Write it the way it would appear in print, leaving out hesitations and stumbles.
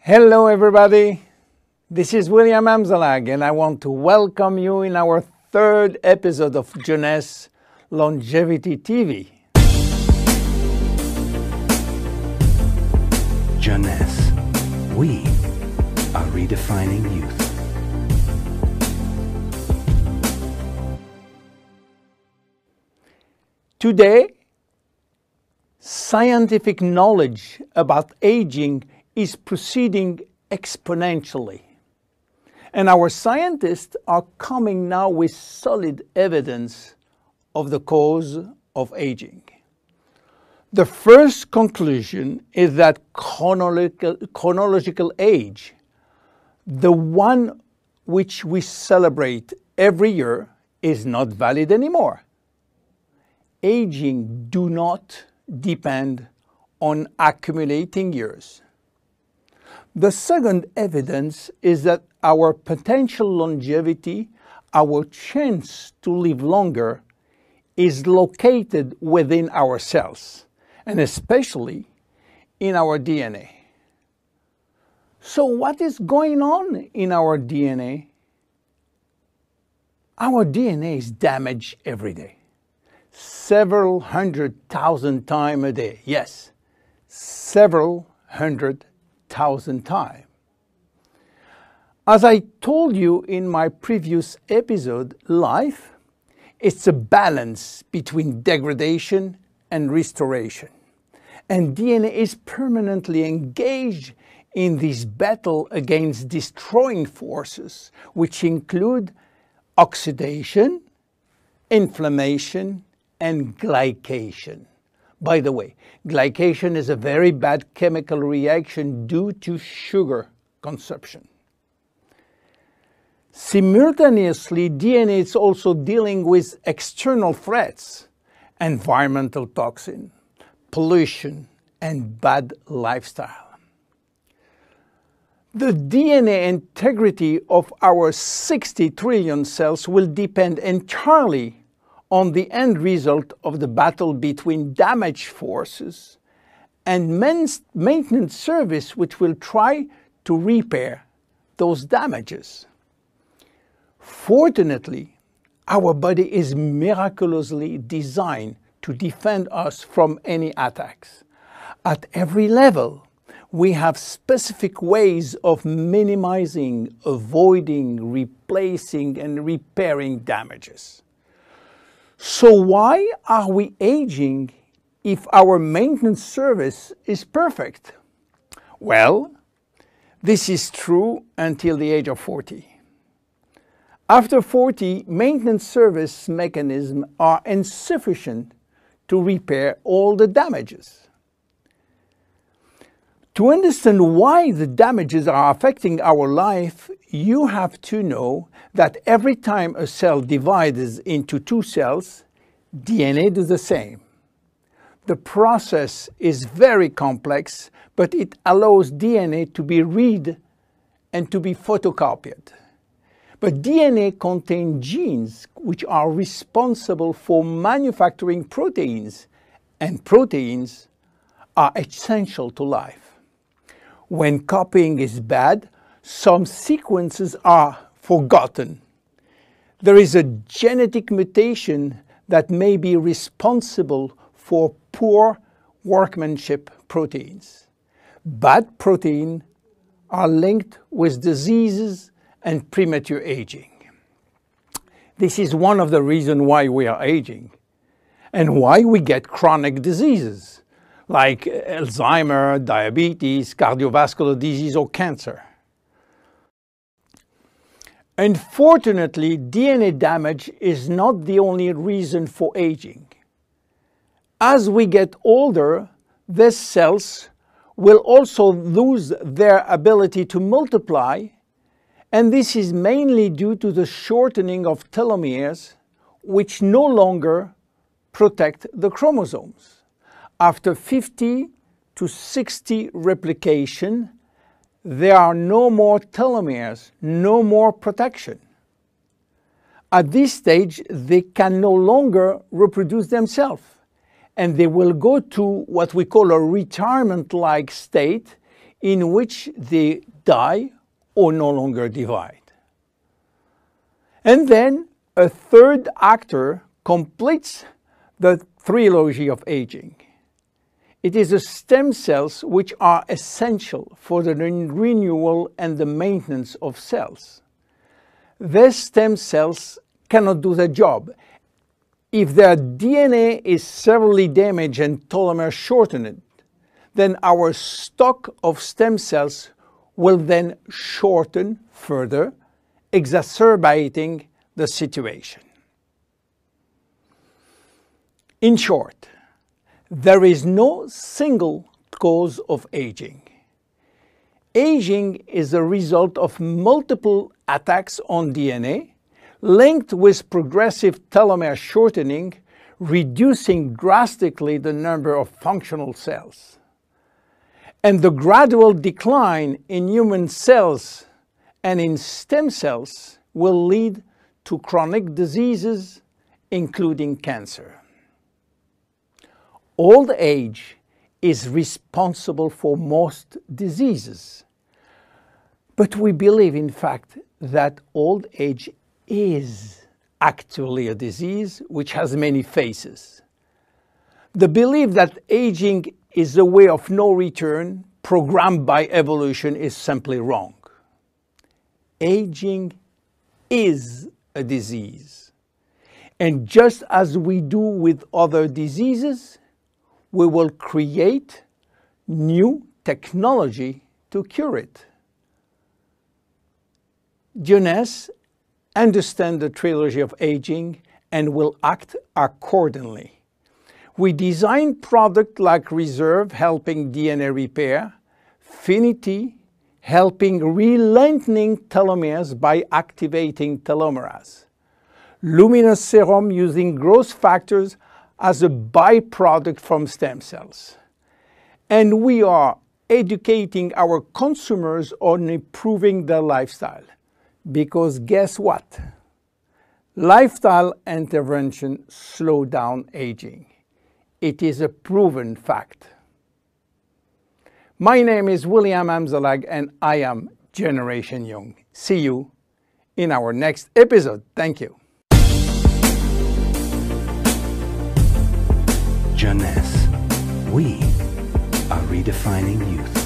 Hello everybody, this is William Amzalag and I want to welcome you in our third episode of Jeunesse Longevity TV. Jeunesse, we are redefining youth. Today, scientific knowledge about aging is proceeding exponentially. And our scientists are coming now with solid evidence of the cause of aging. The first conclusion is that chronological age, the one which we celebrate every year, is not valid anymore. Aging do not depend on accumulating years. The second evidence is that our potential longevity, our chance to live longer, is located within our cells, and especially in our DNA. So what is going on in our DNA? Our DNA is damaged every day. Several 100,000 times a day. Yes, several 100,000 times. As I told you in my previous episode, life is a balance between degradation and restoration. And DNA is permanently engaged in this battle against destroying forces, which include oxidation, inflammation, and glycation. By the way, glycation is a very bad chemical reaction due to sugar consumption. Simultaneously, DNA is also dealing with external threats, environmental toxin, pollution, and bad lifestyle. The DNA integrity of our 60 trillion cells will depend entirely on the end result of the battle between damage forces and maintenance service, which will try to repair those damages. Fortunately, our body is miraculously designed to defend us from any attacks. At every level, we have specific ways of minimizing, avoiding, replacing, and repairing damages. So why are we aging if our maintenance service is perfect? Well, this is true until the age of 40. After 40, maintenance service mechanisms are insufficient to repair all the damages. To understand why the damages are affecting our life, you have to know that every time a cell divides into two cells, DNA does the same. The process is very complex, but it allows DNA to be read and to be photocopied. But DNA contains genes which are responsible for manufacturing proteins, and proteins are essential to life. When copying is bad, some sequences are forgotten. There is a genetic mutation that may be responsible for poor workmanship proteins. Bad proteins are linked with diseases and premature aging. This is one of the reasons why we are aging and why we get chronic diseases like Alzheimer's, diabetes, cardiovascular disease, or cancer. Unfortunately, DNA damage is not the only reason for aging. As we get older, these cells will also lose their ability to multiply, and this is mainly due to the shortening of telomeres, which no longer protect the chromosomes. After 50 to 60 replication, there are no more telomeres, no more protection. At this stage, they can no longer reproduce themselves, and they will go to what we call a retirement-like state, in which they die or no longer divide. And then a third actor completes the trilogy of aging. It is the stem cells which are essential for the renewal and the maintenance of cells. These stem cells cannot do the job. If their DNA is severely damaged and telomere shortened, then our stock of stem cells will then shorten further, exacerbating the situation. In short, there is no single cause of aging. Aging is a result of multiple attacks on DNA linked with progressive telomere shortening, reducing drastically the number of functional cells. And the gradual decline in human cells and in stem cells will lead to chronic diseases, including cancer. Old age is responsible for most diseases. But we believe, in fact, that old age is actually a disease which has many faces. The belief that aging is a way of no return programmed by evolution is simply wrong. Aging is a disease. And just as we do with other diseases, we will create new technology to cure it. Jeunesse understands the trilogy of aging and will act accordingly. We design products like Reserve, helping DNA repair, Finity, helping re-lengthening telomeres by activating telomerase, Luminous Serum, using growth factors as a byproduct from stem cells. And we are educating our consumers on improving their lifestyle. Because guess what? Lifestyle intervention slow down aging. It is a proven fact. My name is William Amzalag and I am Generation Young. See you in our next episode. Thank you. Jeunesse, we are redefining youth.